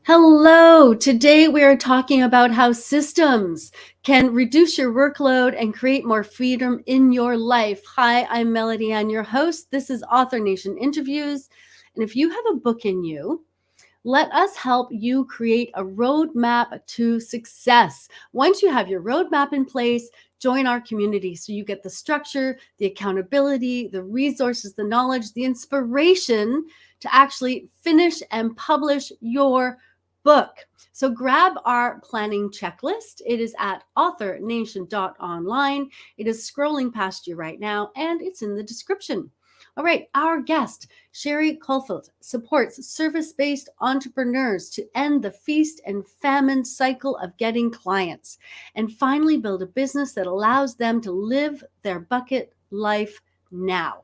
Hello. Today we are talking about how systems can reduce your workload and create more freedom in your life. Hi, I'm Melody Ann, your host. This is Author Nation Interviews. And if you have a book in you, let us help you create a roadmap to success. Once you have your roadmap in place, join our community so you get the structure, the accountability, the resources, the knowledge, the inspiration to actually finish and publish your book. So grab our planning checklist. It is at authornation.online. It is scrolling past you right now, and it's in the description. All right, our guest, Sherry Caulfield, supports service-based entrepreneurs to end the feast and famine cycle of getting clients and finally build a business that allows them to live their bucket life now.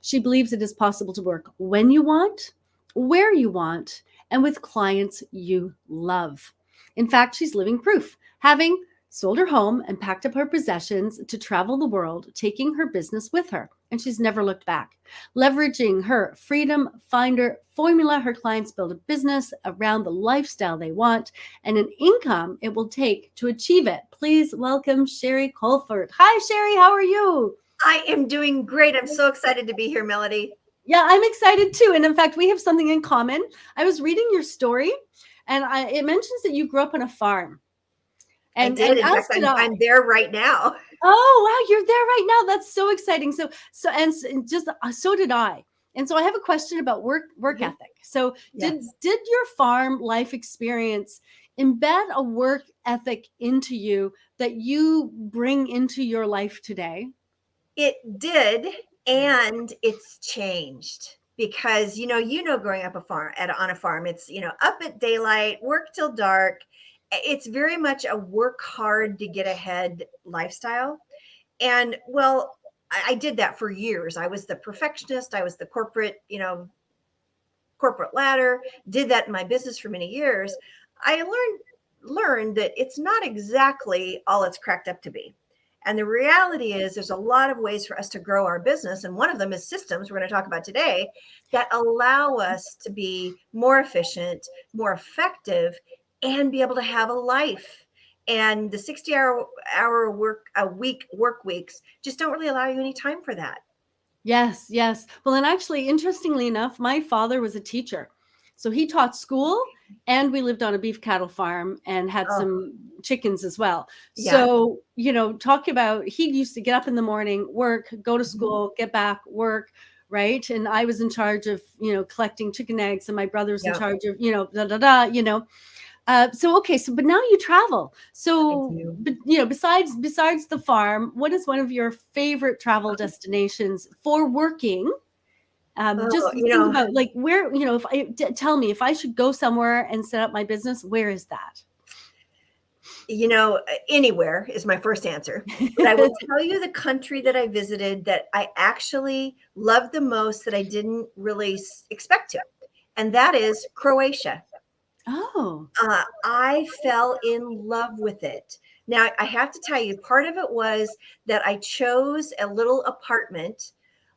She believes it is possible to work when you want, where you want, and with clients you love. In fact, she's living proof, having sold her home and packed up her possessions to travel the world, taking her business with her. And she's never looked back. Leveraging her Freedom Finder formula, her clients build a business around the lifestyle they want and an income it will take to achieve it. Please welcome Sherry Caulfield. Hi, Sherry. How are you? I am doing great. I'm so excited to be here, Melody. Yeah, I'm excited too. And in fact, we have something in common. I was reading your story and it mentions that you grew up on a farm. I And did. In as fact, did I. I'm there right now. Oh, wow, you're there right now. That's so exciting. And just so did I. And so I have a question about work Mhm. ethic. So did Yes, your farm life experience embed a work ethic into you that you bring into your life today? it did, and it's changed because growing up on a farm, it's up at daylight, work till dark. It's very much a work hard to get ahead lifestyle. And well, I did that for years. I was the perfectionist. I was the corporate ladder, did that in my business for many years. I learned that it's not exactly all it's cracked up to be. And the reality is there's a lot of ways for us to grow our business. And one of them is systems we're going to talk about today that allow us to be more efficient, more effective, and be able to have a life. And the 60-hour work a week work weeks just don't really allow you any time for that. Yes, yes. Well, and actually, interestingly enough, my father was a teacher. So he taught school and we lived on a beef cattle farm and had Oh, some chickens as well. yeah. So, talk about he used to get up in the morning, work, go to Mhm. school, get back, work, right? And I was in charge of, collecting chicken eggs and my brother was in Yeah, charge of, da da da, but now you travel. I So, do. but besides the farm, what is one of your favorite travel destinations for working? Just Oh, think about like where if tell me if I should go somewhere and set up my business, where is that? anywhere is my first answer. But I will tell you the country that I visited that I actually loved the most that I didn't really expect to, and that is Croatia. Oh, I fell in love with it. Now, I have to tell you, part of it was that I chose a little apartment,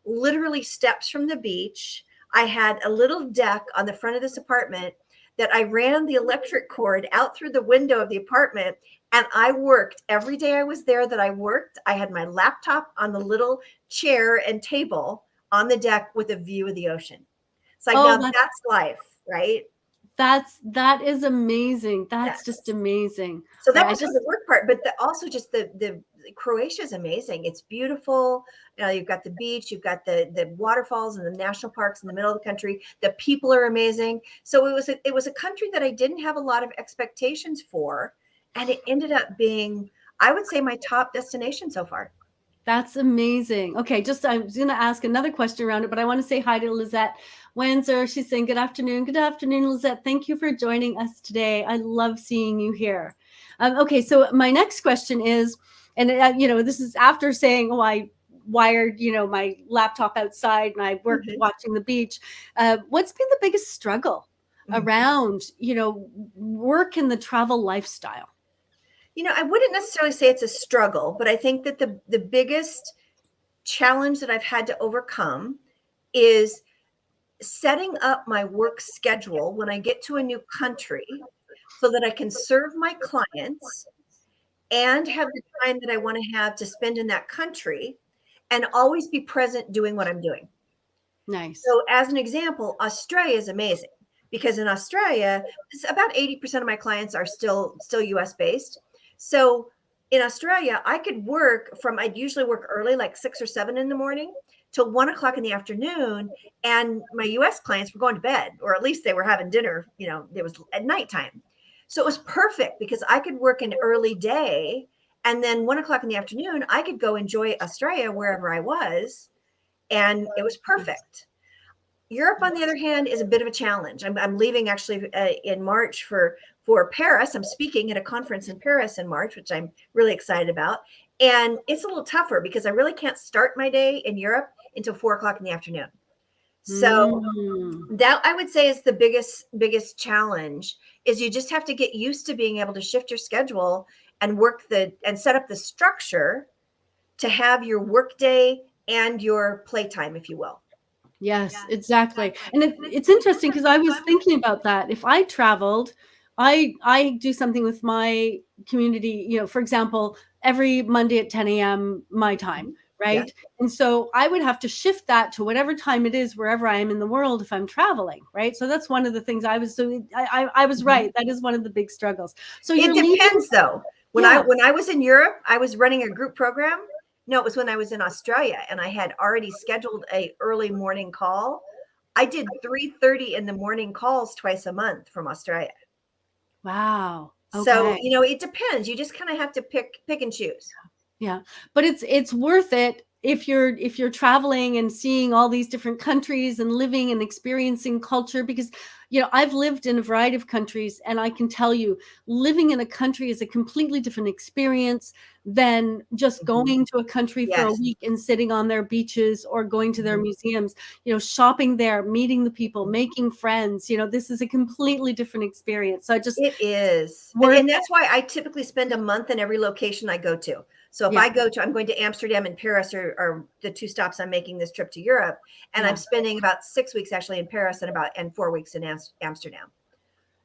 literally steps from the beach. I had a little deck on the front of this apartment that I ran the electric cord out through the window of the apartment. And I worked every day I was there that I worked. I had my laptop on the little chair and table on the deck with a view of the ocean. It's like, oh, now that's life, right? that is amazing. That's just Yes. amazing. So Right, that was for the work part, but also just the Croatia is amazing. It's beautiful. You've got the beach, you've got the waterfalls and the national parks in the middle of the country. The people are amazing. So it was a country that I didn't have a lot of expectations for, and it ended up being, I would say, my top destination so far. That's amazing. Okay, just I was going to ask another question around it, but I want to say hi to Lizette Wenzer. She's saying good afternoon. Good afternoon, Lizette. Thank you for joining us today. I love seeing you here. Okay, so my next question is, and this is after saying, oh, I wired, my laptop outside and I worked Mhm. watching the beach. What's been the biggest struggle Mhm. around, work in the travel lifestyle? I wouldn't necessarily say it's a struggle, but I think that the biggest challenge that I've had to overcome is setting up my work schedule when I get to a new country so that I can serve my clients and have the time that I want to have to spend in that country and always be present doing what I'm doing. Nice. So, as an example, Australia is amazing because in Australia, about 80% of my clients are still US based. So, in Australia, I could work from I'd usually work early, like 6 or 7 in the morning, till 1 o'clock in the afternoon, and my US clients were going to bed, or at least they were having dinner. It was at nighttime, so it was perfect because I could work an early day, and then 1 o'clock in the afternoon, I could go enjoy Australia wherever I was, and it was perfect. Europe, on the other hand, is a bit of a challenge. I'm leaving actually in March for Paris. I'm speaking at a conference in Paris in March, which I'm really excited about. And it's a little tougher because I really can't start my day in Europe until 4 o'clock in the afternoon. So Mm. that, I would say, is the biggest challenge. Is you just have to get used to being able to shift your schedule and and set up the structure to have your work day and your playtime, if you will. Yes, exactly. And it's interesting because I was thinking about that. If I traveled, I do something with my community, for example, every Monday at 10 a.m. my time, Yes. right? And so I would have to shift that to whatever time it is wherever I am in the world if I'm traveling, right? So that's one of the things I was doing. I was right. That is one of the big struggles. So It you're leaving, depends, though. yeah. When I was in Europe, I was running a group program. No, it was when I was in Australia, and I had already scheduled a early morning call. I did 3:30 in the morning calls twice a month from Australia. Wow. So, Okay. it depends. You just kind of have to pick and choose. Yeah. But it's worth it if you're traveling and seeing all these different countries and living and experiencing culture, because I've lived in a variety of countries, and I can tell you, living in a country is a completely different experience than just Mhm. going to a country for a Yes. week and sitting on their beaches or going to their Mhm. museums. Shopping there, meeting the people, Mhm. making friends. This is a completely different experience. So I just, It is. And worth and it. that's why I typically spend a month in every location I go to. So if Yeah. I'm going to Amsterdam and Paris are the two stops I'm making this trip to Europe. And I'm Yeah. spending about 6 weeks actually in Paris and 4 weeks in Amsterdam.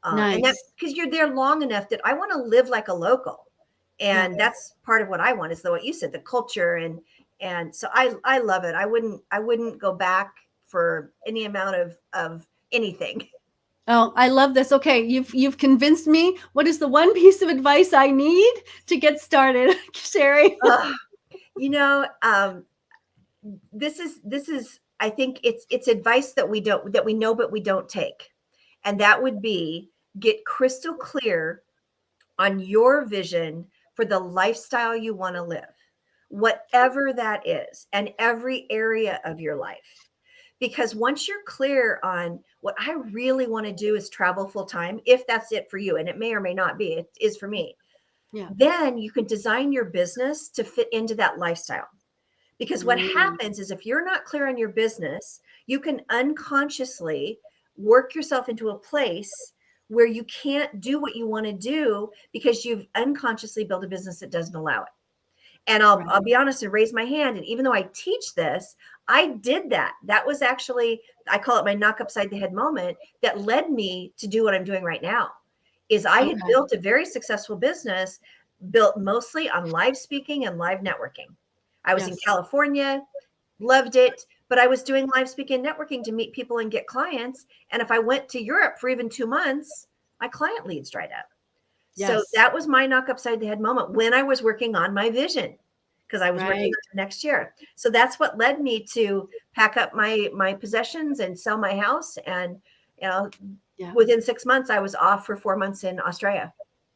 And that's Nice. because you're there long enough that I want to live like a local. Yeah. And that's part of what I want, is what you said, the culture. And so I love it. I wouldn't go back for any amount of anything. Oh, I love this. Okay, you've convinced me. What is the one piece of advice I need to get started, Sherry? Ugh, you know, um, this is I think it's advice that we know but we don't take. And that would be, get crystal clear on your vision for the lifestyle you want to live, whatever that is, and every area of your life. Because once you're clear on what I really want to do is travel full time, if that's it for you, and it may or may not be, it is for me, Yeah. then you can design your business to fit into that lifestyle. Because what Mm, happens is, if you're not clear on your business, you can unconsciously work yourself into a place where you can't do what you want to do because you've unconsciously built a business that doesn't allow it. And I'll right. be honest and raise my hand. And even though I teach this, I did that. That was actually, I call it my knock upside the head moment, that led me to do what I'm doing right now. Is I had Okay. built a very successful business built mostly on live speaking and live networking. I was in Yes. California, loved it, but I was doing live speaking and networking to meet people and get clients. And if I went to Europe for even 2 months, my client leads dried up. So Yes. that was my knock upside the head moment when I was working on my vision, because I was working Right. on it next year. So that's what led me to pack up my possessions and sell my house. And you know, Yeah. within 6 months, I was off for 4 months in Australia.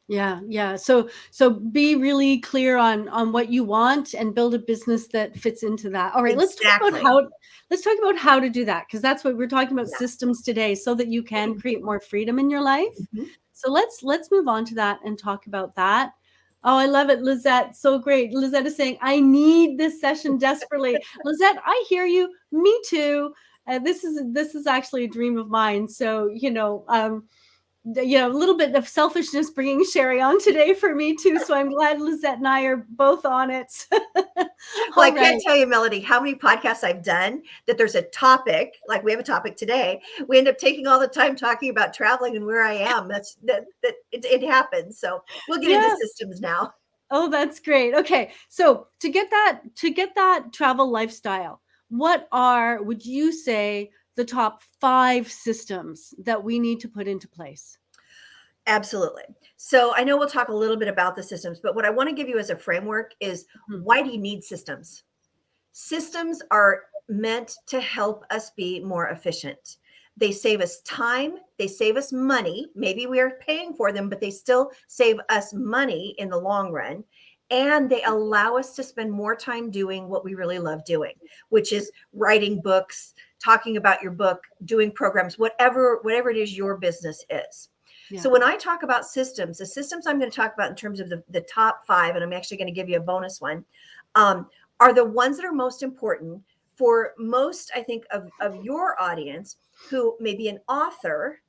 Yeah. Yeah. So be really clear on what you want and build a business that fits into that. All right, Exactly. let's talk about how to do that, because that's what we're talking about, Yeah. systems today, so that you can create more freedom in your life. Mhm. So let's move on to that and talk about that. Oh, I love it, Lizette. So great. Lizette is saying, I need this session desperately. Lizette, I hear you. Me too. This is actually a dream of mine. So, a little bit of selfishness bringing Sherry on today for me too. So I'm glad Lizette and I are both on it. Well, I All can't right. tell you, Melody, how many podcasts I've done that there's a topic, like we have a topic today. We end up taking all the time talking about traveling and where I am. It happens. So we'll get into Yeah. systems now. Oh, that's great. Okay. So to get that travel lifestyle, what are, would you say, the top 5 systems that we need to put into place? Absolutely. So I know we'll talk a little bit about the systems, but what I want to give you as a framework is, Mhm. why do you need systems? Systems are meant to help us be more efficient. They save us time, they save us money. Maybe we are paying for them, but they still save us money in the long run. And they allow us to spend more time doing what we really love doing, which is writing books, talking about your book, doing programs, whatever it is your business is. Yeah. So when I talk about systems, the systems I'm going to talk about in terms of the top 5, and I'm actually going to give you a bonus one, um, are the ones that are most important for most, I think, of your audience who may be an author,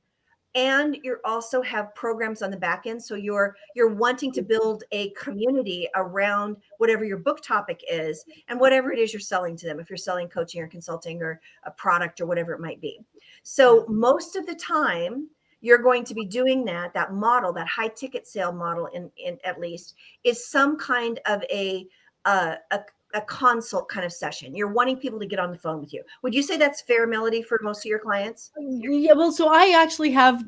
and you also have programs on the back end. So you're wanting to build a community around whatever your book topic is and whatever it is you're selling to them, if you're selling coaching or consulting or a product or whatever it might be. Yeah. So most of the time you're going to be doing that model, that high ticket sale model, in at least, is some kind of a consult kind of session. You're wanting people to get on the phone with you. Would you say that's fair, Melody, for most of your clients? Yeah, well, so I actually have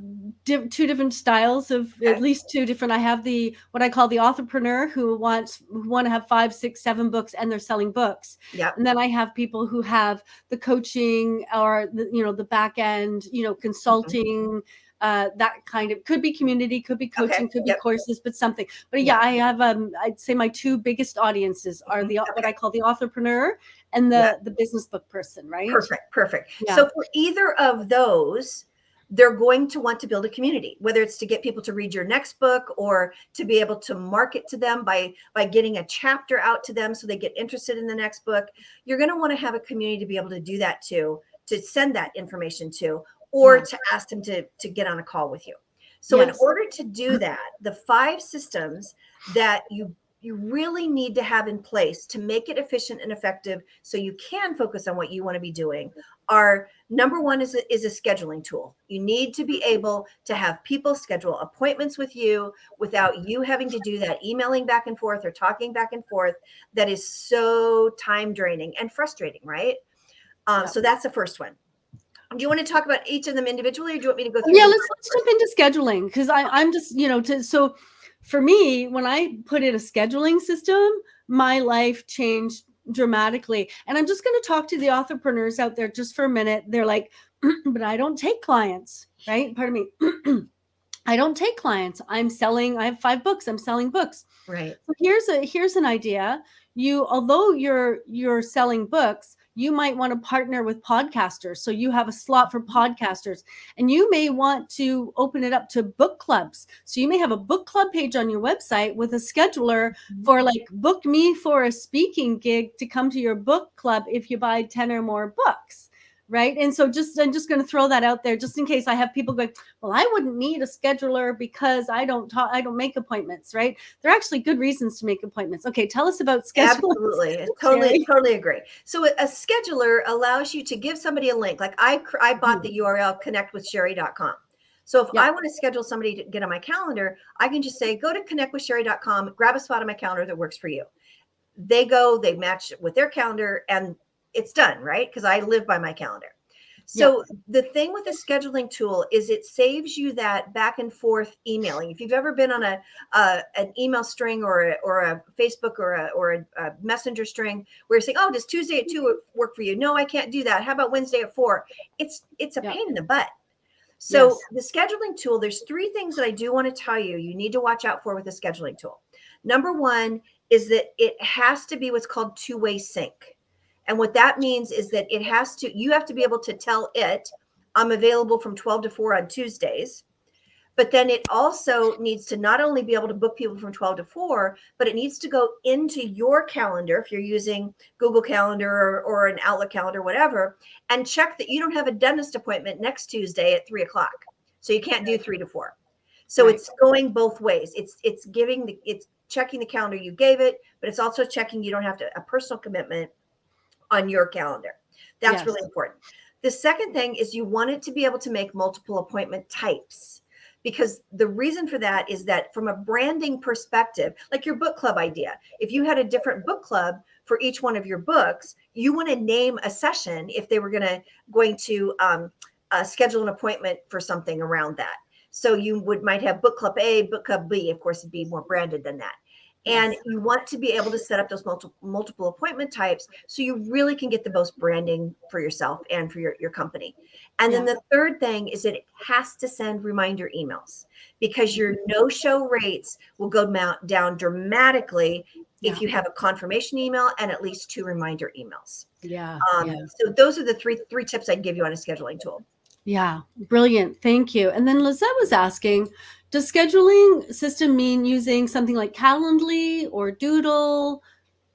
2 different styles of, at Okay. least 2 different. I have the, what I call the entrepreneur who want to have 5, 6, 7 books and they're selling books. Yep. And then I have people who have the coaching or the back end, Mhm. consulting, that kind of, could be community, could be Okay. coaching, could be Yep. courses, but something. But yeah, Yep. I have, I'd say my 2 biggest audiences are Mhm. the, what Okay. I call the entrepreneur and Yep. the business book person, right? Perfect. Perfect. Yeah. So for either of those, they're going to want to build a community, whether it's to get people to read your next book or to be able to market to them by getting a chapter out to them so they get interested in the next book. You're going to want to have a community to be able to do that to send that information to, or Yeah. to ask them to get on a call with you. So in Yes. order to do that, the 5 systems that you really need to have in place to make it efficient and effective so you can focus on what you want to be doing are: number one is a scheduling tool. You need to be able to have people schedule appointments with you without you having to do that emailing back and forth or talking back and forth. That is so time draining and frustrating, right? Yeah. So that's the first one. Do you want to talk about each of them individually, or do you want me to go through Yeah, them let's first? jump into scheduling, because I'm just, so for me, when I put in a scheduling system, my life changed dramatically. And I'm just going to talk to the entrepreneurs out there just for a minute. They're like, but I don't take clients, right? Pardon me. I don't take clients. I have 5 books. I'm selling books. Right. So here's an idea. Although you're selling books, you might want to partner with podcasters. So you have a slot for podcasters, and you may want to open it up to book clubs. So you may have a book club page on your website with a scheduler Mhm. for, like, book me for a speaking gig to come to your book club if you buy 10 or more books. Right. And so I'm just going to throw that out there just in case I have people going, well, I wouldn't need a scheduler because I don't make appointments, right? There are actually good reasons to make appointments. Okay, tell us about scheduling, Absolutely. Totally, Sherry. totally agree. So a scheduler allows you to give somebody a link. Like I bought Mhm. the URL connectwithsherry.com. So if I Yep. want to schedule somebody to get on my calendar, I can just say, go to connectwithsherry.com, grab a spot on my calendar that works for you. They go, they match with their calendar, and it's done, right? Because I live by my calendar. Yep. So the thing with the scheduling tool is it saves you that back and forth emailing. If you've ever been on an email string or a Facebook or a messenger string where you're saying, oh, does Tuesday at 2 work for you? No, I can't do that. How about Wednesday at 4? It's a Yep. pain in the butt. So Yes. the scheduling tool, there's 3 things that I do want to tell you need to watch out for with the scheduling tool. Number one is that it has to be what's called two-way sync. And what that means is that you have to be able to tell it, I'm available from 12 to 4 on Tuesdays. But then it also needs to not only be able to book people from 12 to 4, but it needs to go into your calendar if you're using Google Calendar or an Outlook calendar, whatever, and check that you don't have a dentist appointment next Tuesday at 3 o'clock. So you can't do 3 to 4. So Right. it's going both ways. It's giving it's checking the calendar you gave it, but it's also checking you don't have to a personal commitment on your calendar. That's Yes. really important. The second thing is you want it to be able to make multiple appointment types, because the reason for that is that from a branding perspective, like your book club idea, if you had a different book club for each one of your books, you want to name a session if they were going to schedule an appointment for something around that. So you might have book club A, book club B. Of course, it'd be more branded than that. And Yes. you want to be able to set up those multiple appointment types so you really can get the most branding for yourself and for your company. And then Yeah. the third thing is that it has to send reminder emails, because your no-show rates will go down dramatically Yeah. if you have a confirmation email and at least 2 reminder emails. Yeah. Yeah. So those are the three tips I'd give you on a scheduling tool. Yeah, brilliant. Thank you. And then Lizette was asking, does scheduling system mean using something like Calendly or Doodle?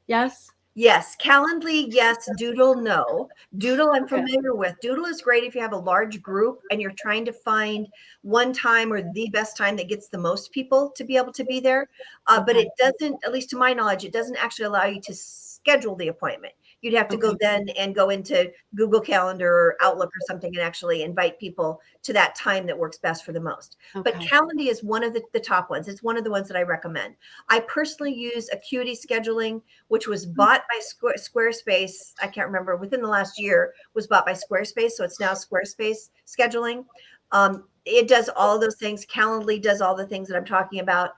Yes. Yes, Calendly, yes. Doodle, no. Doodle, I'm Okay. familiar with. Doodle is great if you have a large group and you're trying to find one time or the best time that gets the most people to be able to be there. But Okay. it doesn't, at least to my knowledge, it doesn't actually allow you to schedule the appointment. You'd have to go Okay. then and go into Google Calendar or Outlook or something and actually invite people to that time that works best for the most. But Okay. Calendly is one of the top ones. It's one of the ones that I recommend. I personally use Acuity Scheduling, which was bought by Squarespace. I can't remember, within the last year was bought by Squarespace. So it's now Squarespace scheduling. It does all of those things. Calendly does all the things that I'm talking about.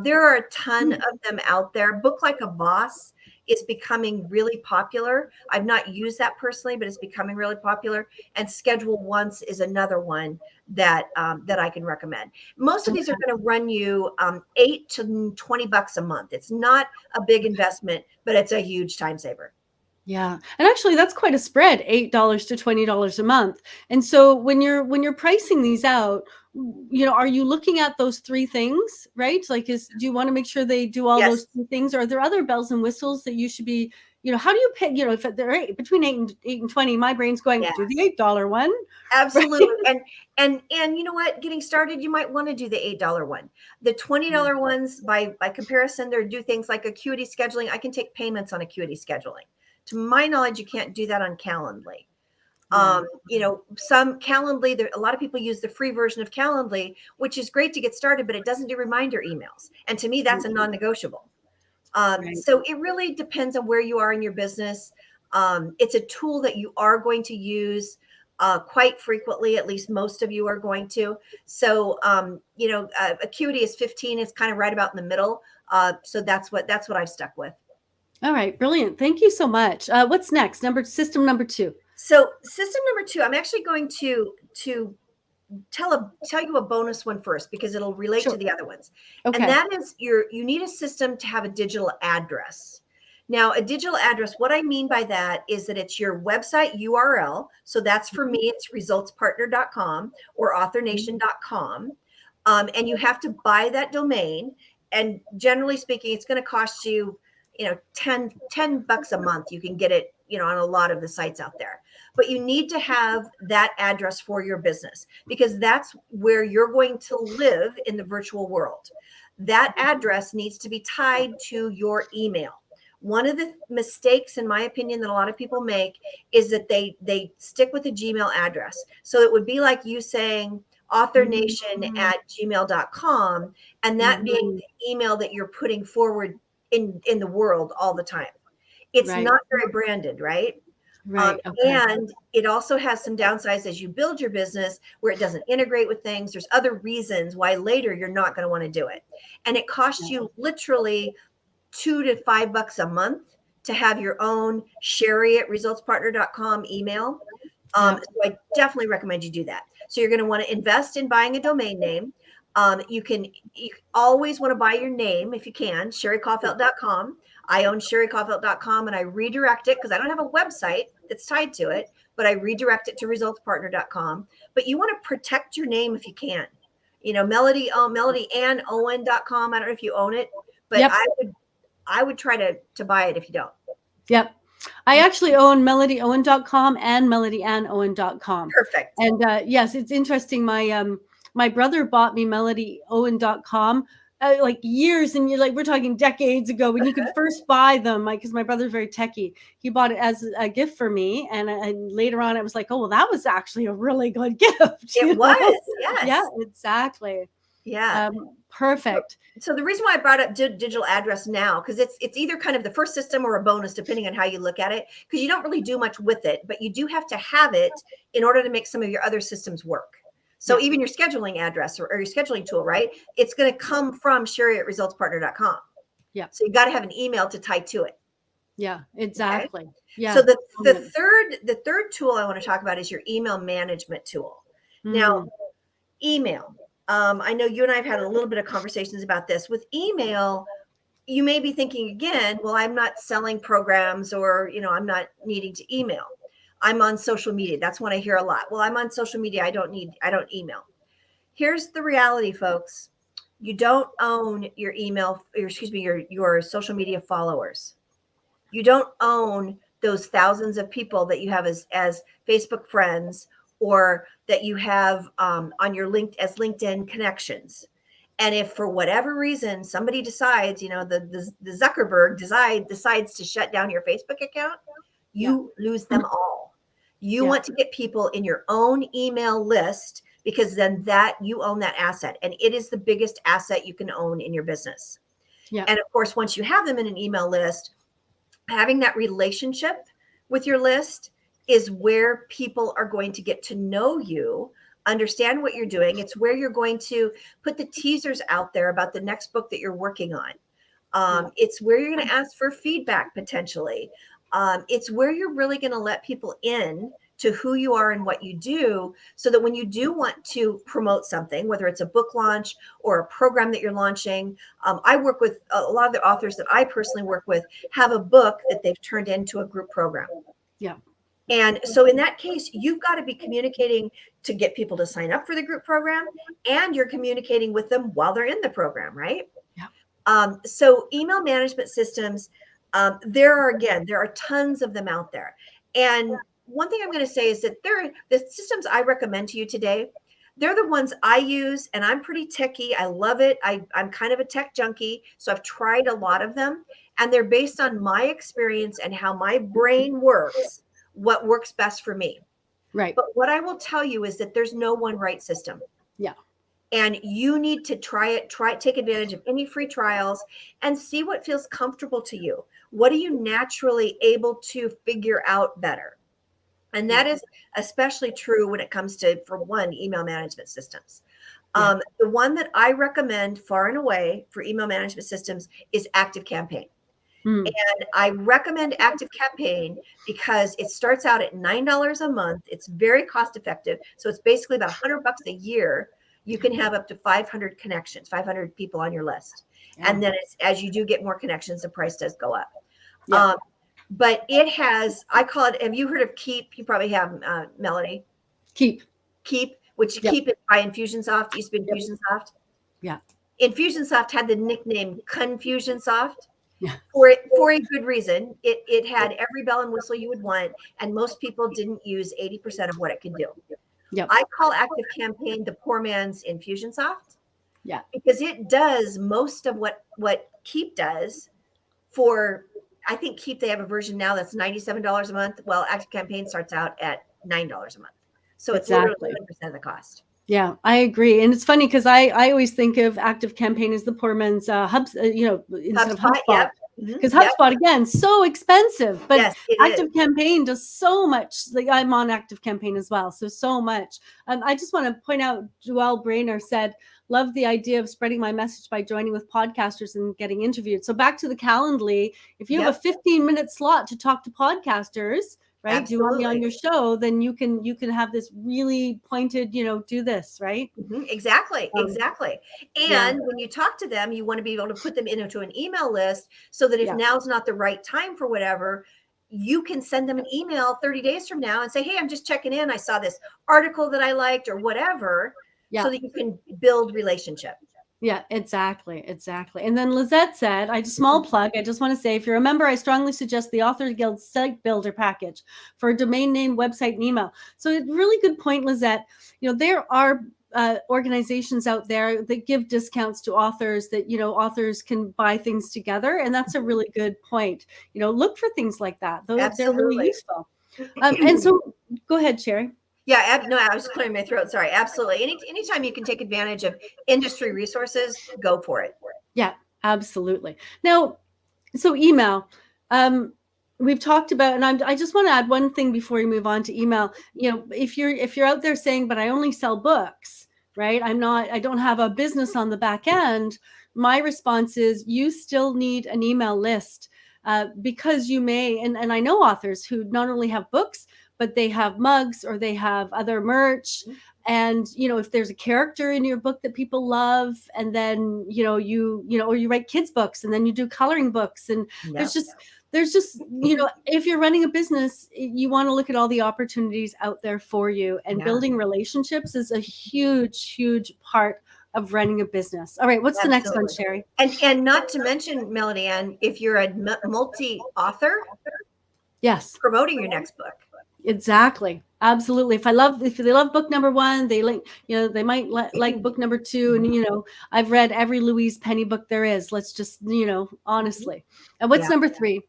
There are a ton of them out there. Book Like a Boss is becoming really popular. I've not used that personally, but it's becoming really popular. And Schedule Once is another one that I can recommend. Most of these are going to run you $8 to $20 a month. It's not a big investment, but it's a huge time saver. Yeah. And actually that's quite a spread, $8 to $20 a month. And so when you're pricing these out, are you looking at those three things, right? Like do you want to make sure they do all those Yes. three things? Or are there other bells and whistles that you should be, how do you pick, if they're between 8 and 20, my brain's going, Yeah. do the $8 one. Absolutely. And you know what? Getting started, you might want to do the $8 one. The $20 ones, by comparison, they do things like Acuity Scheduling. I can take payments on Acuity Scheduling. To my knowledge, you can't do that on Calendly. Yeah. Some Calendly, a lot of people use the free version of Calendly, which is great to get started, but it doesn't do reminder emails. And to me, that's a non-negotiable. Right. So it really depends on where you are in your business. It's a tool that you are going to use quite frequently. At least most of you are going to. So Acuity is 15. It's kind of right about in the middle. So that's what I've stuck with. All right. Brilliant. Thank you so much. What's next? System number 2. So system number 2, I'm actually going to tell you a bonus one first, because it'll relate Sure. to the other ones. Okay. And that is you need a system to have a digital address. Now, a digital address, what I mean by that is that it's your website URL. So that's, for me, it's resultspartner.com or authornation.com. And you have to buy that domain. And generally speaking, it's going to cost you, $10 a month. You can get it, on a lot of the sites out there. But you need to have that address for your business, because that's where you're going to live in the virtual world. That address needs to be tied to your email. One of the mistakes, in my opinion, that a lot of people make is that they stick with a Gmail address. So it would be like you saying authornation@gmail.com, and that being the email that you're putting forward in the world all the time. It's Right. not very branded, right? Right. Okay. And it also has some downsides as you build your business, where it doesn't integrate with things. There's other reasons why later you're not going to want to do it. And it costs you literally $2 to $5 a month to have your own Sherry@resultspartner.com email. So I definitely recommend you do that. So you're going to want to invest in buying a domain name. You always want to buy your name if you can, sherrycaulfield.com. I own sherrycaulfield.com, and I redirect it because I don't have a website that's tied to it, but I redirect it to resultspartner.com. But you want to protect your name if you can. Melody Ann Owen.com. I don't know if you own it, but Yep. I would try to buy it if you don't. Yep. I actually own melodyowen.com and melodyannowen.com. Perfect. And yes, it's interesting. My My brother bought me melodyowen.com like years and like we're talking decades ago when you could first buy them, because my brother's very techie. He bought it as a gift for me, and later on I was like, oh well, that was actually a really good gift. It was, Yeah, yes. exactly. Yeah. Perfect. So the reason why I brought up digital address now, because it's either kind of the first system or a bonus, depending on how you look at it, because you don't really do much with it, but you do have to have it in order to make some of your other systems work. So even your scheduling address or your scheduling tool, right? It's going to come from Sherry@resultspartner.com. Yeah. So you got to have an email to tie to it. Yeah, exactly. Okay? Yeah. So the third tool I want to talk about is your email management tool. Now, email. I know you and I have had a little bit of conversations about this. With email, you may be thinking again, well, I'm not selling programs, or, I'm not needing to email. I'm on social media. That's what I hear a lot. Well, I'm on social media. I don't email. Here's the reality, folks. You don't own your email, your social media followers. You don't own those thousands of people that you have as Facebook friends, or that you have on your LinkedIn connections. And if for whatever reason somebody decides, the Zuckerberg decides to shut down your Facebook account, you lose them all. You want to get people in your own email list, because then you own that asset, and it is the biggest asset you can own in your business. Yeah. And of course, once you have them in an email list, having that relationship with your list is where people are going to get to know you, understand what you're doing. It's where you're going to put the teasers out there about the next book that you're working on. It's where you're going to ask for feedback potentially. It's where you're really going to let people in to who you are and what you do, so that when you do want to promote something, whether it's a book launch or a program that you're launching, I work with a lot of the authors that I personally work with have a book that they've turned into a group program. Yeah. And so in that case, you've got to be communicating to get people to sign up for the group program, and you're communicating with them while they're in the program, right? Yeah. So email management systems, there are tons of them out there. And one thing I'm going to say is that the systems I recommend to you today, they're the ones I use, and I'm pretty techie. I love it. I'm kind of a tech junkie, so I've tried a lot of them, and they're based on my experience and how my brain works, what works best for me. Right. But what I will tell you is that there's no one right system. Yeah. And you need to take advantage of any free trials and see what feels comfortable to you. What are you naturally able to figure out better? And that is especially true when it comes to, for one, email management systems. The one that I recommend far and away for email management systems is ActiveCampaign. And I recommend ActiveCampaign because it starts out at $9 a month. It's very cost effective. So it's basically about $100 a year. You can have up to 500 connections, 500 people on your list. And then as you do get more connections, the price does go up. But it has, I call it, have you heard of Keep? You probably have, Melody. Keep, which you keep it by Infusionsoft. Used to be Infusionsoft. Yeah. Infusionsoft had the nickname Confusionsoft. Yeah. For a good reason. It had every bell and whistle you would want, and most people didn't use 80% of what it could do. I call ActiveCampaign the poor man's Infusionsoft. Yeah. Because it does most of what Keep does. I think Keep, they have a version now that's $97 a month. Well, ActiveCampaign starts out at $9 a month. So it's literally 100% of the cost. Yeah, I agree. And it's funny because I always think of ActiveCampaign as the poor man's instead of HubSpot. Because HubSpot, again, so expensive. But ActiveCampaign does so much. Like, I'm on ActiveCampaign as well. So much. I just want to point out, Joelle Brainer said, love the idea of spreading my message by joining with podcasters and getting interviewed. So back to the Calendly, if you have a 15-minute slot to talk to podcasters, right? Do you want me on your show? Then you can have this really pointed, do this, right? Exactly. And when you talk to them, you want to be able to put them into an email list, so that if now's not the right time for whatever, you can send them an email 30 days from now and say, hey, I'm just checking in. I saw this article that I liked, or whatever, so that you can build relationship. Yeah, exactly. And then Lizette said, small plug. I just want to say, if you're a member, I strongly suggest the Authors Guild Site Builder package for a domain name, website, and email. So a really good point, Lizette. There are organizations out there that give discounts to authors that, authors can buy things together. And that's a really good point. Look for things like that. They're really Absolutely. useful. And so go ahead, Sherry. Yeah, no, I was clearing my throat. Sorry. Absolutely. Anytime you can take advantage of industry resources, go for it. Yeah, absolutely. Now, so email, we've talked about, and I just want to add one thing before we move on to email. If you're out there saying, but I only sell books, right? I don't have a business on the back end. My response is you still need an email list, because you may, and I know authors who not only have books, but they have mugs or they have other merch. And if there's a character in your book that people love, and then or you write kids books, and then you do coloring books, and Yep. there's just if you're running a business, you want to look at all the opportunities out there for you, and building relationships is a huge part of running a business. All right, what's the next one, Sherry? And not to mention, Melody Ann, if you're a multi-author, yes, promoting your next book. Exactly. Absolutely. If they love book number one, they they might like book number two. And, I've read every Louise Penny book there is. Let's just, honestly. And what's number 3?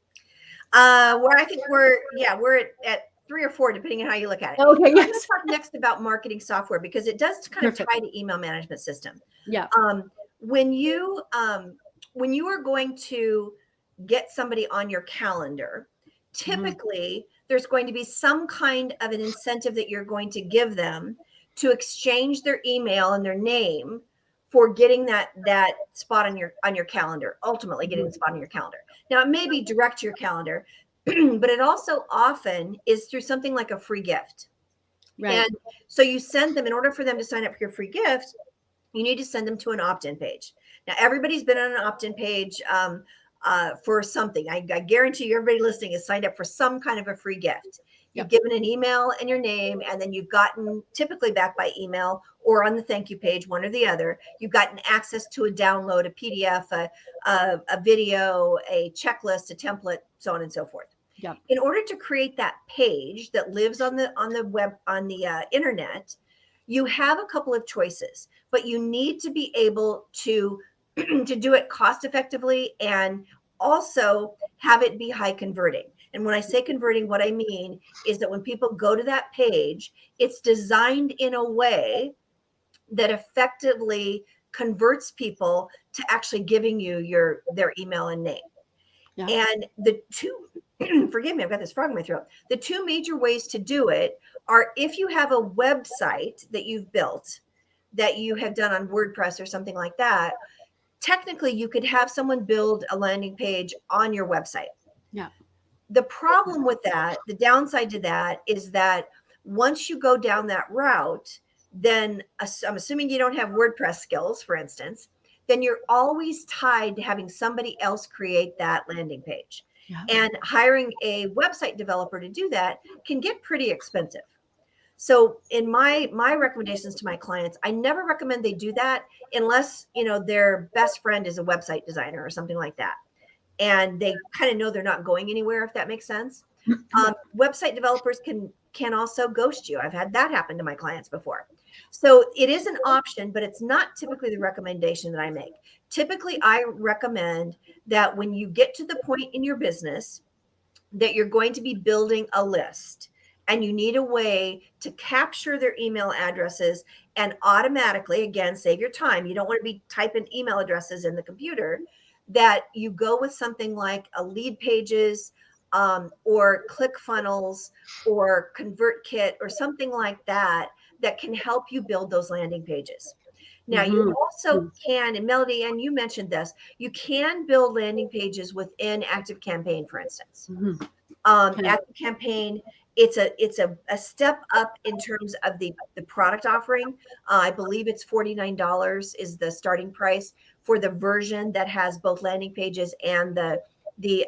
Where I think we're at 3 or 4, depending on how you look at it. Okay. I'm Yes. going to talk next about marketing software, because it does kind of tie to email management system. Yeah. When you are going to get somebody on your calendar, typically there's going to be some kind of an incentive that you're going to give them to exchange their email and their name for getting that spot on your calendar, ultimately getting the spot on your calendar. Now, it may be direct to your calendar, but it also often is through something like a free gift. Right. And so you send them, in order for them to sign up for your free gift, you need to send them to an opt-in page. Now, everybody's been on an opt-in page for something. I guarantee you, everybody listening has signed up for some kind of a free gift. You've given an email and your name, and then you've gotten, typically back by email or on the thank you page, one or the other, you've gotten access to a download, a PDF, a video, a checklist, a template, so on and so forth. Yep. In order to create that page that lives on the web, on the internet, you have a couple of choices, but you need to be able to do it cost effectively and also have it be high converting. And when I say converting, what I mean is that when people go to that page, it's designed in a way that effectively converts people to actually giving you their email and name. Yeah. And the two, forgive me, I've got this frog in my throat. The two major ways to do it are if you have a website that you've built that you have done on WordPress or something like that, technically you could have someone build a landing page on your website. Yeah. The problem with that, the downside to that, is that once you go down that route, then I'm assuming you don't have WordPress skills, for instance, then you're always tied to having somebody else create that landing page. Yeah. And hiring a website developer to do that can get pretty expensive. So in my recommendations to my clients, I never recommend they do that unless, their best friend is a website designer or something like that. And they kind of know they're not going anywhere, if that makes sense. Website developers can also ghost you. I've had that happen to my clients before. So it is an option, but it's not typically the recommendation that I make. Typically, I recommend that when you get to the point in your business that you're going to be building a list, and you need a way to capture their email addresses and automatically, again, save your time. You don't want to be typing email addresses in the computer, that you go with something like a Lead Pages or ClickFunnels or ConvertKit or something like that can help you build those landing pages. Now, you also can, and Melody, and you mentioned this, you can build landing pages within ActiveCampaign, for instance. ActiveCampaign, it's a step up in terms of the product offering. I believe it's $49 is the starting price for the version that has both landing pages and the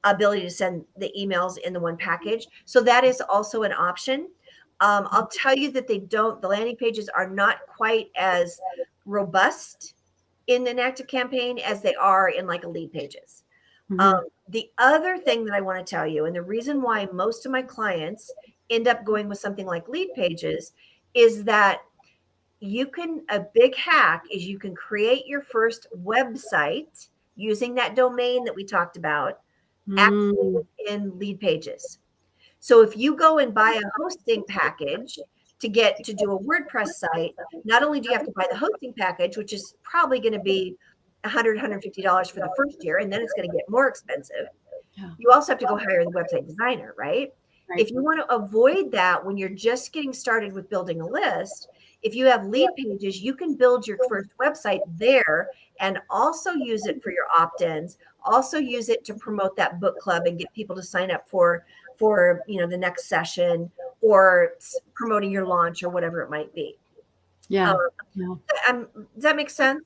ability to send the emails in the one package. So that is also an option. I'll tell you that the landing pages are not quite as robust in an ActiveCampaign as they are in like a Lead Pages. The other thing that I want to tell you, and the reason why most of my clients end up going with something like Lead Pages, is that a big hack is you can create your first website using that domain that we talked about, actually Mm. within Lead Pages. So if you go and buy a hosting package to do a WordPress site, not only do you have to buy the hosting package, which is probably going to be $150 for the first year, and then it's going to get more expensive. Yeah. You also have to go hire the website designer, right? Right. If you want to avoid that when you're just getting started with building a list, if you have Lead Pages, you can build your first website there and also use it for your opt-ins, also use it to promote that book club and get people to sign up for the next session, or promoting your launch or whatever it might be. Yeah. Um, Yeah. does that make sense?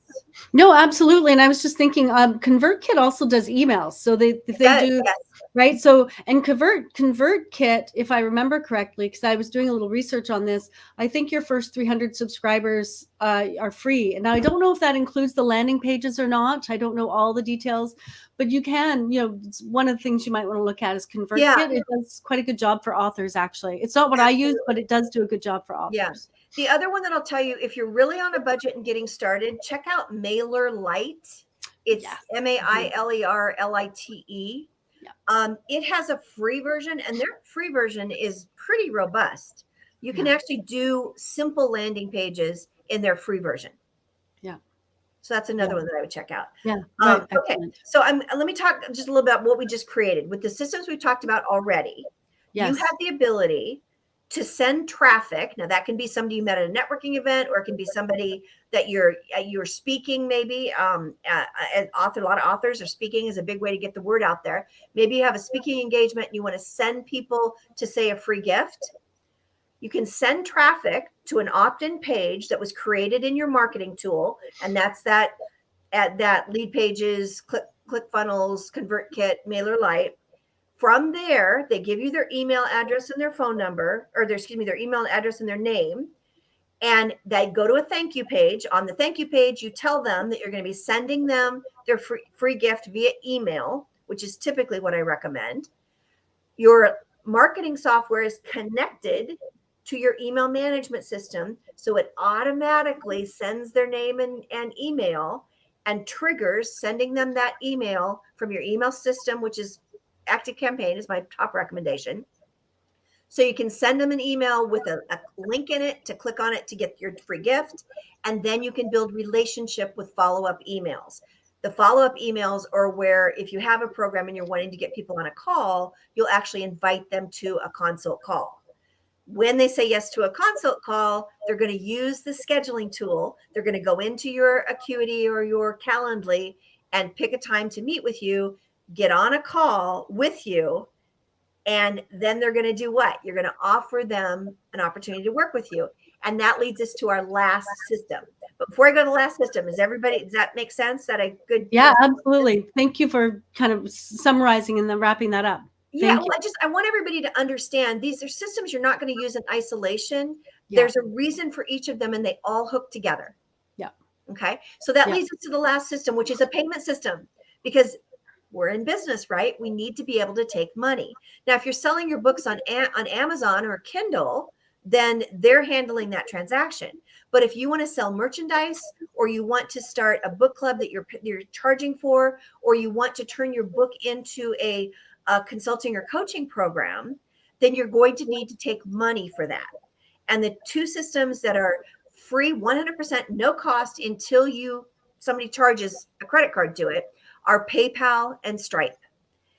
No, absolutely. And I was just thinking, ConvertKit also does emails. So if they do, Yes. right. So, and ConvertKit, if I remember correctly, because I was doing a little research on this, I think your first 300 subscribers are free. And now I don't know if that includes the landing pages or not. I don't know all the details, but you can, it's one of the things you might want to look at is ConvertKit. Yeah. It does quite a good job for authors, actually. It's not what I use, but it does do a good job for authors. Yeah. The other one that I'll tell you, if you're really on a budget and getting started, check out MailerLite. It's MailerLite. Yeah. It has a free version, and their free version is pretty robust. You can Yeah. actually do simple landing pages in their free version. Yeah. So that's another one that I would check out. Yeah. Right. Okay. So let me talk just a little about what we just created. With the systems we've talked about already, you Yes. have the ability to send traffic. Now that can be somebody you met at a networking event, or it can be somebody that you're speaking, maybe. A lot of authors are speaking is a big way to get the word out there. Maybe you have a speaking engagement and you want to send people to say a free gift. You can send traffic to an opt-in page that was created in your marketing tool, and that's that Lead Pages, ClickFunnels, ConvertKit, MailerLite. From there, they give you their email address and their phone number, or their email address and their name, and they go to a thank you page. On the thank you page, you tell them that you're going to be sending them their free gift via email, which is typically what I recommend. Your marketing software is connected to your email management system, so it automatically sends their name and email and triggers sending them that email from your email system, which is ActiveCampaign is my top recommendation. So you can send them an email with a link in it to click on it to get your free gift. And then you can build relationship with follow-up emails. The follow-up emails are where if you have a program and you're wanting to get people on a call, you'll actually invite them to a consult call. When they say yes to a consult call, they're going to use the scheduling tool. They're going to go into your Acuity or your Calendly and pick a time to meet with you, get on a call with you, and then they're going to do what? You're going to offer them an opportunity to work with you. And that leads us to our last system. But before I go to the last system, does that make sense? Is that a good? Yeah, absolutely. Thank you for kind of summarizing and then wrapping that up. Yeah, well, I want everybody to understand these are systems you're not going to use in isolation. Yeah. There's a reason for each of them, and they all hook together. Yeah. Okay. So that leads us to the last system, which is a payment system, because we're in business, right? We need to be able to take money. Now, if you're selling your books on Amazon or Kindle, then they're handling that transaction. But if you want to sell merchandise, or you want to start a book club that you're charging for, or you want to turn your book into a consulting or coaching program, then you're going to need to take money for that. And the two systems that are free, 100% no cost until somebody charges a credit card to it, are PayPal and Stripe.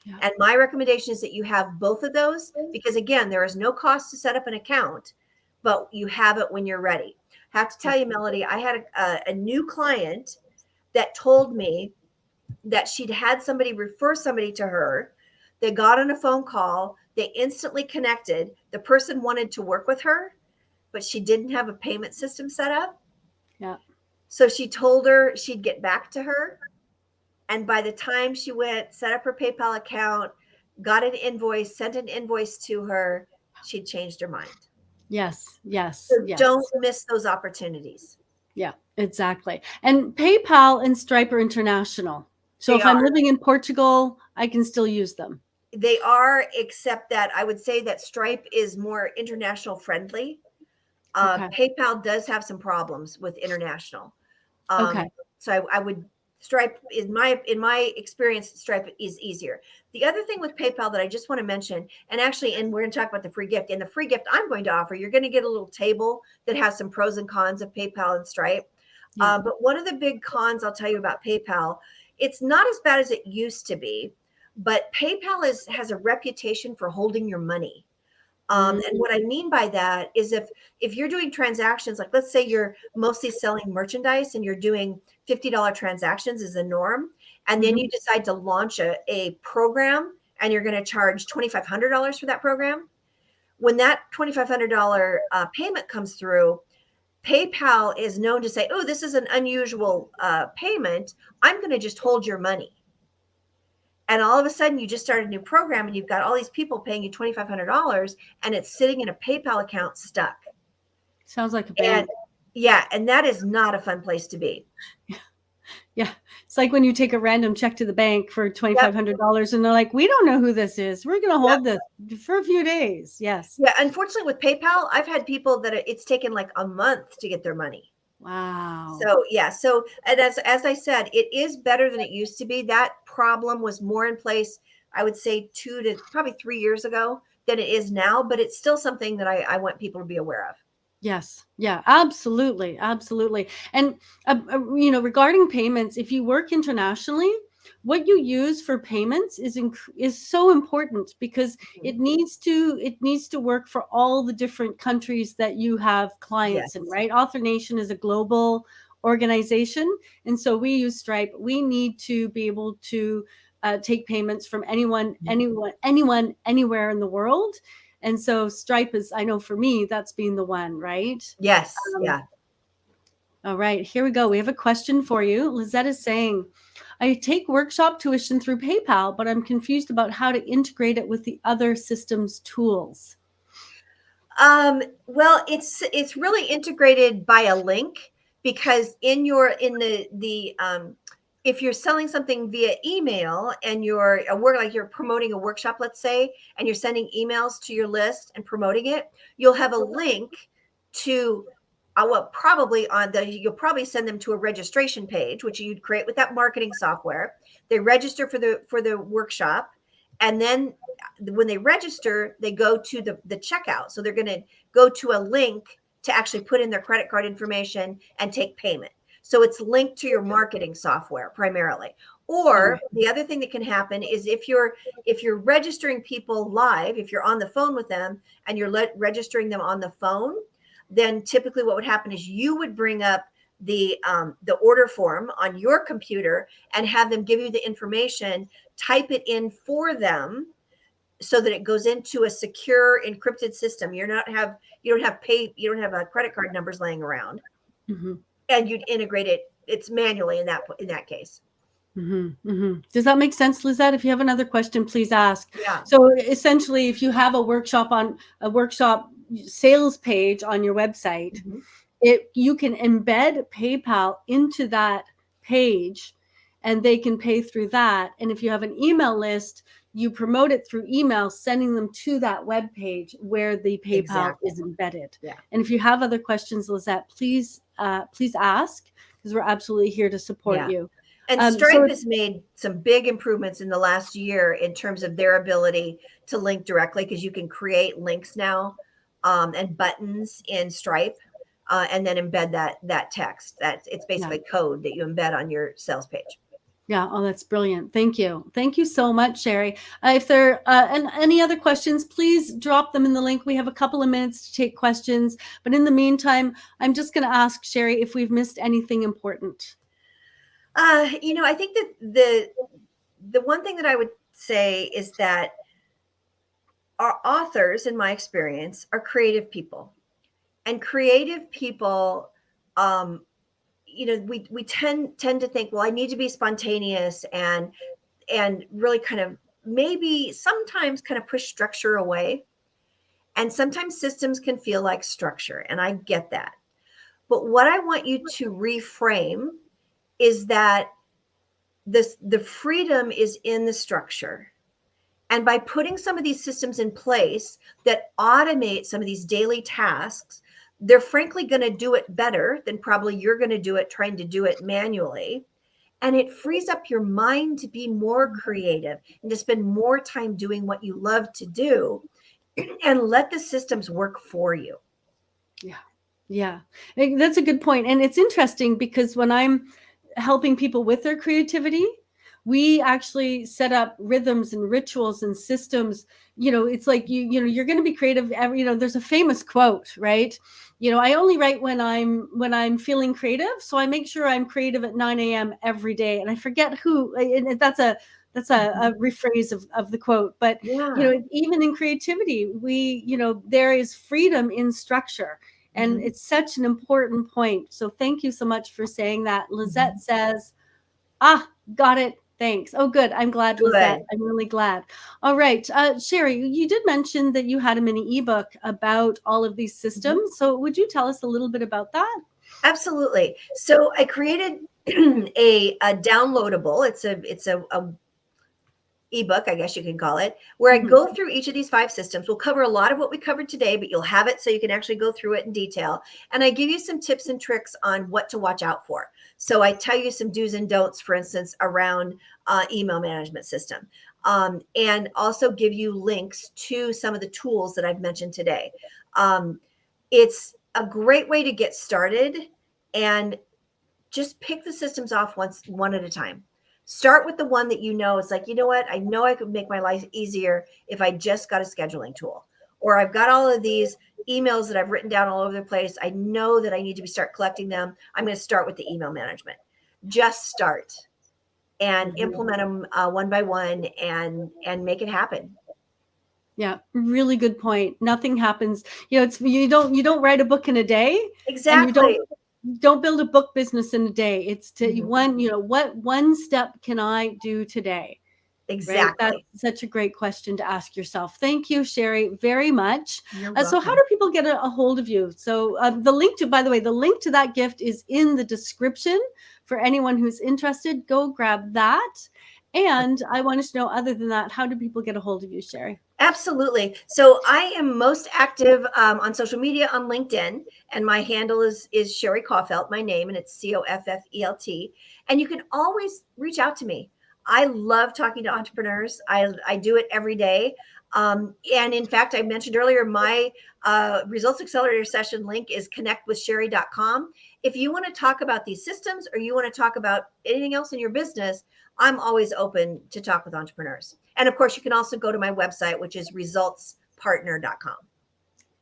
Yeah. And my recommendation is that you have both of those, because again, there is no cost to set up an account, but you have it when you're ready. I have to tell you, Melody, I had a new client that told me that she'd had somebody refer somebody to her. They got on a phone call. They instantly connected. The person wanted to work with her, but she didn't have a payment system set up. Yeah. So she told her she'd get back to her. And by the time she went, set up her PayPal account, got an invoice, sent an invoice to her, she'd changed her mind. Yes, yes, So yes. don't miss those opportunities. Yeah, exactly. And PayPal and Stripe are international. So if I'm living in Portugal, I can still use them. They are, except that I would say that Stripe is more international friendly. Okay. PayPal does have some problems with international. Um, Okay. so I would Stripe in my experience, Stripe is easier. The other thing with PayPal that I just want to mention, and we're going to talk about the free gift. And the free gift I'm going to offer, you're going to get a little table that has some pros and cons of PayPal and Stripe. Yeah. But one of the big cons I'll tell you about PayPal, it's not as bad as it used to be, but PayPal has a reputation for holding your money. And what I mean by that is if you're doing transactions, like let's say you're mostly selling merchandise and you're doing $50 transactions is the norm, and then Mm-hmm. you decide to launch a program and you're going to charge $2,500 for that program. When that $2,500 payment comes through, PayPal is known to say, "Oh, this is an unusual payment. I'm going to just hold your money." And all of a sudden, you just started a new program and you've got all these people paying you $2,500 and it's sitting in a PayPal account stuck. Sounds like a And bank. yeah, and that is not a fun place to be. Yeah. It's like when you take a random check to the bank for Yep. $2,500 and they're like, we don't know who this is. We're going to Yep. hold this for a few days. Yes. Yeah. Unfortunately, with PayPal, I've had people that it's taken like a month to get their money. Wow. So yeah, and as I said, it is better than it used to be. That problem was more in place, I would say 2 to probably 3 years ago than it is now, but it's still something that I want people to be aware of. Yes. Yeah, absolutely. Absolutely. And, regarding payments, if you work internationally, what you use for payments is so important because Mhm. it needs to work for all the different countries that you have clients in, Yes. right? Author Nation is a global organization. And so we use Stripe. We need to be able to take payments from anywhere in the world. And so Stripe is, I know for me, that's been the one, right? Yes. Um, Yeah. all right, here we go. We have a question for you. Lizette is saying, I take workshop tuition through PayPal, but I'm confused about how to integrate it with the other systems tools. Well, it's really integrated by a link because in the if you're selling something via email and you're promoting a workshop, let's say, and you're sending emails to your list and promoting it, you'll have a link to you'll probably send them to a registration page, which you'd create with that marketing software. They register for the workshop, and then when they register, they go to the checkout. So they're going to go to a link to actually put in their credit card information and take payment. So it's linked to your marketing software primarily. Oh, Or the other thing that can happen is if you're registering people live, if you're on the phone with them and you're registering them on the phone, then typically what would happen is you would bring up the order form on your computer and have them give you the information, type it in for them so that it goes into a secure encrypted system. You don't have credit card numbers laying around, mm-hmm, and you'd integrate it's manually in that case. mm-hmm, mm-hmm. Does that make sense, Lizette? If you have another question, please ask. Yeah. So essentially, if you have a workshop sales page on your website, Mhm. you can embed PayPal into that page and they can pay through that. And if you have an email list, you promote it through email, sending them to that web page where the PayPal Exactly. is embedded. Yeah. And if you have other questions, Lizette, please ask because we're absolutely here to support Yeah. you. And So Stripe has made some big improvements in the last year in terms of their ability to link directly because you can create links now and buttons in Stripe and then embed that text. It's yeah. basically code that you embed on your sales page. Yeah. Oh, that's brilliant. Thank you. Thank you so much, Sherry. If there and any other questions, please drop them in the link. We have a couple of minutes to take questions. But in the meantime, I'm just going to ask Sherry if we've missed anything important. I think that the one thing that I would say is that our authors, in my experience, are creative people, and creative people, um, we tend to think, well, I need to be spontaneous and really kind of maybe sometimes kind of push structure away. And sometimes systems can feel like structure, and I get that. But what I want you to reframe is that the freedom is in the structure. And by putting some of these systems in place that automate some of these daily tasks, they're frankly going to do it better than probably you're going to do it trying to do it manually. And it frees up your mind to be more creative and to spend more time doing what you love to do and let the systems work for you. Yeah. Yeah. That's a good point. And it's interesting because when I'm helping people with their creativity, we actually set up rhythms and rituals and systems. It's like you're going to be creative there's a famous quote, right? I only write when I'm feeling creative, so I make sure I'm creative at 9 a.m. every day. And I forget who, and that's a rephrase of the quote. But Yeah. even in creativity, there is freedom in structure. And Mhm. it's such an important point. So thank you so much for saying that. Lizette Mhm. says, got it. Thanks. Oh, good. I'm glad, Lizette. Good. I'm really glad. All right. Sherry, you did mention that you had a mini ebook about all of these Mhm. systems. So would you tell us a little bit about that? Absolutely. So I created a downloadable. It's a ebook, I guess you can call it, where I Mhm. go through each of these 5 systems. We'll cover a lot of what we covered today, but you'll have it so you can actually go through it in detail. And I give you some tips and tricks on what to watch out for. So I tell you some do's and don'ts, for instance, around email management system, and also give you links to some of the tools that I've mentioned today. Um, it's a great way to get started, and just pick the systems off one at a time. Start with the one that you know it's like, you know what, I know I could make my life easier if I just got a scheduling tool, or I've got all of these emails that I've written down all over the place. I know that I need to start collecting them. I'm going to start with the email management. Just start and Mhm. implement them one by one, and make it happen. Yeah, really good point. Nothing happens. It's you don't write a book in a day, and you don't Exactly. don't build a book business in a day. It's to Mhm. one, what one step can I do today? Right? That's Exactly. such a great question to ask yourself. Thank you, Sherry, very much. You're So, how welcome. do people get a hold of you? So, by the way, the link to that gift is in the description for anyone who's interested. Go grab that. And I wanted to know, other than that, how do people get a hold of you, Sherry? Absolutely. So I am most active on social media on LinkedIn, and my handle is Sherry Caulfield, my name, and it's Coffelt. And you can always reach out to me. I love talking to entrepreneurs. I do it every day. And in fact, I mentioned earlier, my results accelerator session link is connectwithsherry.com. If you want to talk about these systems, or you want to talk about anything else in your business, I'm always open to talk with entrepreneurs. And of course, you can also go to my website, which is resultspartner.com.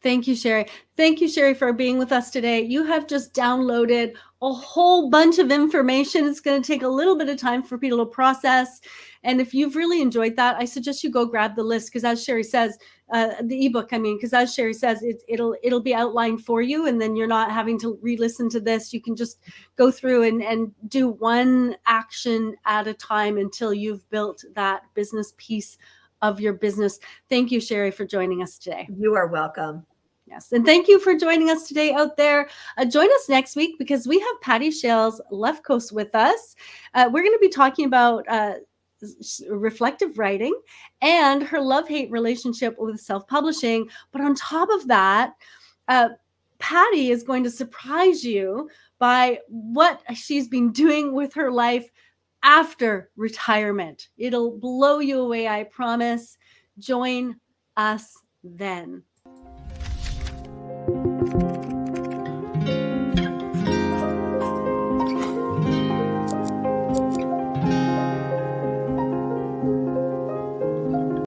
Thank you, Sherry. Thank you, Sherry, for being with us today. You have just downloaded a whole bunch of information. It's going to take a little bit of time for people to process. And if you've really enjoyed that, I suggest you go grab the list, because as Sherry says, the ebook, because as Sherry says, it'll be outlined for you, and then you're not having to re-listen to this. You can just go through and do one action at a time until you've built that business piece of your business. Thank you, Sherry, for joining us today. You are welcome. Yes. And thank you for joining us today out there. Join us next week, because we have Patty Shales Left Coast with us. We're going to be talking about reflective writing and her love-hate relationship with self-publishing. But on top of that, uh, Patty is going to surprise you by what she's been doing with her life after retirement. It'll blow you away, I promise. Join us then.